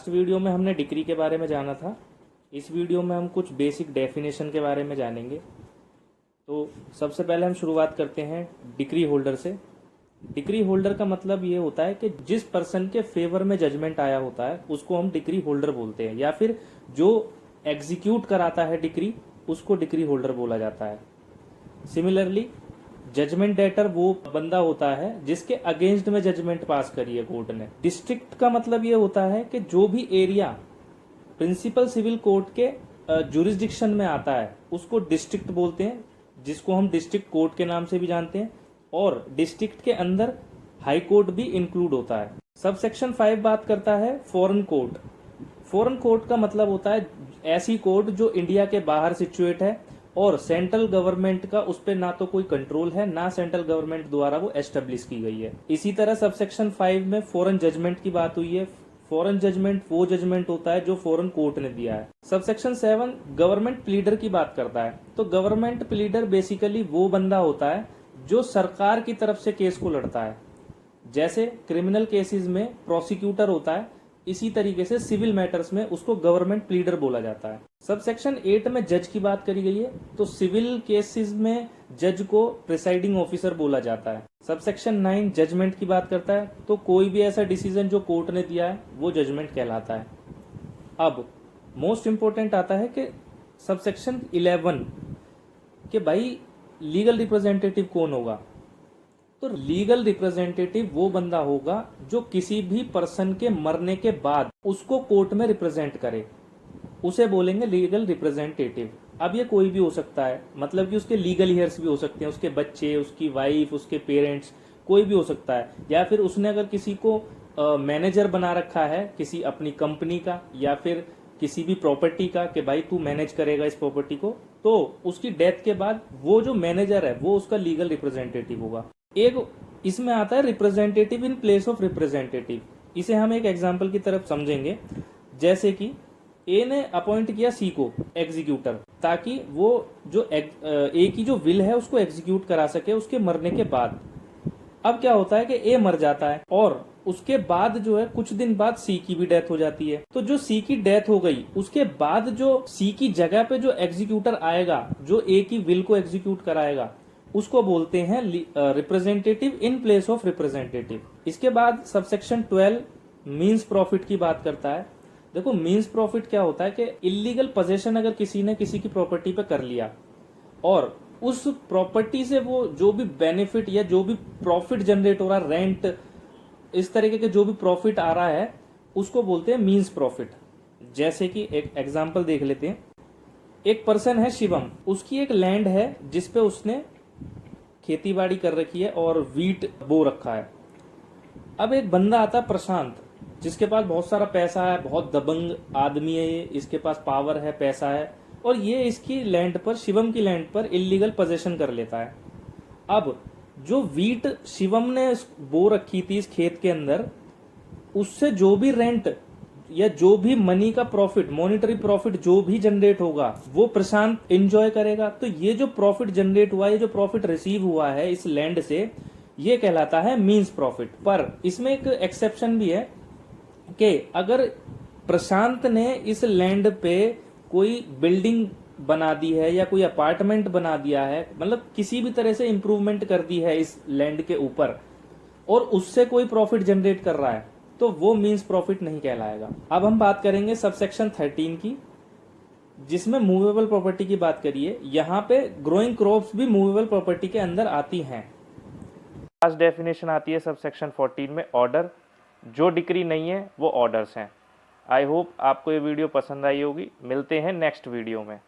Last video में हमने decree के बारे में जाना था। इस वीडियो में हम कुछ बेसिक डेफिनेशन के बारे में जानेंगे। तो सबसे पहले हम शुरुआत करते हैं डिक्री होल्डर से। डिक्री होल्डर का मतलब ये होता है कि जिस पर्सन के फेवर में जजमेंट आया होता है उसको हम डिक्री होल्डर बोलते हैं, या फिर जो एग्जीक्यूट कराता है डिक्री उसको डिक्री होल्डर बोला जाता है। सिमिलरली जजमेंट डेटर वो बंदा होता है जिसके अगेंस्ट में जजमेंट पास करी है कोर्ट ने। डिस्ट्रिक्ट का मतलब ये होता है कि जो भी एरिया प्रिंसिपल सिविल कोर्ट के जुरिस्डिक्शन में आता है उसको डिस्ट्रिक्ट बोलते हैं, जिसको हम डिस्ट्रिक्ट कोर्ट के नाम से भी जानते हैं। और डिस्ट्रिक्ट के अंदर हाई कोर्ट भी इंक्लूड होता है। सबसेक्शन 5 बात करता है फॉरेन कोर्ट। फॉरेन कोर्ट का मतलब होता है ऐसी कोर्ट जो इंडिया के बाहर सिचुएट है और सेंट्रल गवर्नमेंट का उस पर ना तो कोई कंट्रोल है, ना सेंट्रल गवर्नमेंट द्वारा वो एस्टेब्लिश की गई है। इसी तरह सबसेक्शन 5 में फॉरेन जजमेंट की बात हुई है। फॉरेन जजमेंट वो जजमेंट होता है जो फॉरेन कोर्ट ने दिया है। सबसेक्शन 7 गवर्नमेंट प्लीडर की बात करता है। तो गवर्नमेंट प्लीडर बेसिकली वो बंदा होता है जो सरकार की तरफ से केस को लड़ता है। जैसे क्रिमिनल केसेस में प्रोसिक्यूटर होता है, इसी तरीके से सिविल मैटर्स में उसको गवर्नमेंट प्लीडर बोला जाता है। सबसेक्शन 8 में जज की बात करी गई है। तो सिविल केसेस में जज को प्रिसाइडिंग ऑफिसर बोला जाता है। सबसेक्शन 9 जजमेंट की बात करता है। तो कोई भी ऐसा डिसीजन जो कोर्ट ने दिया है वो जजमेंट कहलाता है। अब मोस्ट इंपोर्टेंट आता है कि सबसेक्शन 11 कि भाई लीगल रिप्रेजेंटेटिव कौन होगा। तो लीगल रिप्रेजेंटेटिव वो बंदा होगा जो किसी भी पर्सन के मरने के बाद उसको कोर्ट में रिप्रेजेंट करे, उसे बोलेंगे लीगल रिप्रेजेंटेटिव। अब ये कोई भी हो सकता है, मतलब कि उसके लीगल हेयर्स भी हो सकते हैं, उसके बच्चे, उसकी वाइफ, उसके पेरेंट्स, कोई भी हो सकता है। या फिर उसने अगर किसी को मैनेजर बना रखा है किसी अपनी कंपनी का या फिर किसी भी प्रॉपर्टी का कि भाई तू मैनेज करेगा इस प्रॉपर्टी को, तो उसकी डेथ के बाद वो जो मैनेजर है वो उसका लीगल रिप्रेजेंटेटिव होगा। एक इसमें आता है representative in place of representative. इसे हम एक एग्जांपल की तरफ समझेंगे। जैसे कि ए ने अपॉइंट किया सी को एग्जीक्यूटर, ताकि वो जो ए की जो विल है उसको एग्जीक्यूट करा सके उसके मरने के बाद। अब क्या होता है कि ए मर जाता है और उसके बाद जो है कुछ दिन बाद सी की भी डेथ हो जाती है। तो जो सी की डेथ हो गई उसके बाद जो सी की जगह पे जो एग्जीक्यूटर आएगा जो ए की विल को एग्जीक्यूट कराएगा उसको बोलते हैं representative in place of representative. इसके बाद सबसेक्शन 12 मींस प्रॉफिट की बात करता है। देखो मींस प्रॉफिट क्या होता है कि इलीगल पोजेशन अगर किसी ने किसी की प्रॉपर्टी पे कर लिया और उस प्रॉपर्टी से वो जो भी बेनिफिट या जो भी प्रॉफिट जनरेट हो रहा है, रेंट, इस तरीके के जो भी प्रॉफिट आ रहा है उसको बोलते हैं मींस प्रॉफिट। जैसे कि एक एग्जांपल देख लेते हैं। एक पर्सन है शिवम, उसकी एक लैंड है जिसपे उसने खेती बाड़ी कर रखी है और वीट बो रखा है। अब एक बंदा आता है प्रशांत, जिसके पास बहुत सारा पैसा है, बहुत दबंग आदमी है ये, इसके पास पावर है, पैसा है, और ये इसकी लैंड पर, शिवम की लैंड पर इलीगल पोजेशन कर लेता है। अब जो वीट शिवम ने बो रखी थी इस खेत के अंदर, उससे जो भी रेंट या जो भी मनी का प्रॉफिट, मॉनिटरी प्रॉफिट जो भी जनरेट होगा वो प्रशांत एंजॉय करेगा। तो ये जो प्रॉफिट जनरेट हुआ, ये जो प्रॉफिट रिसीव हुआ है इस लैंड से, ये कहलाता है मींस प्रॉफिट। पर इसमें एक एक्सेप्शन भी है कि अगर प्रशांत ने इस लैंड पे कोई बिल्डिंग बना दी है या कोई अपार्टमेंट बना दिया है, मतलब किसी भी तरह से इंप्रूवमेंट कर दी है इस लैंड के ऊपर, और उससे कोई प्रॉफिट जनरेट कर रहा है, तो वो मींस प्रॉफिट नहीं कहलाएगा। अब हम बात करेंगे सबसेक्शन 13 की, जिसमें मूवेबल प्रॉपर्टी की बात करिए। यहाँ पे ग्रोइंग क्रॉप्स भी मूवेबल प्रॉपर्टी के अंदर आती हैं। लास्ट डेफिनेशन आती है सबसेक्शन 14 में, ऑर्डर। जो डिक्री नहीं है वो ऑर्डर्स हैं। आई होप आपको ये वीडियो पसंद आई होगी। मिलते हैं नेक्स्ट वीडियो में।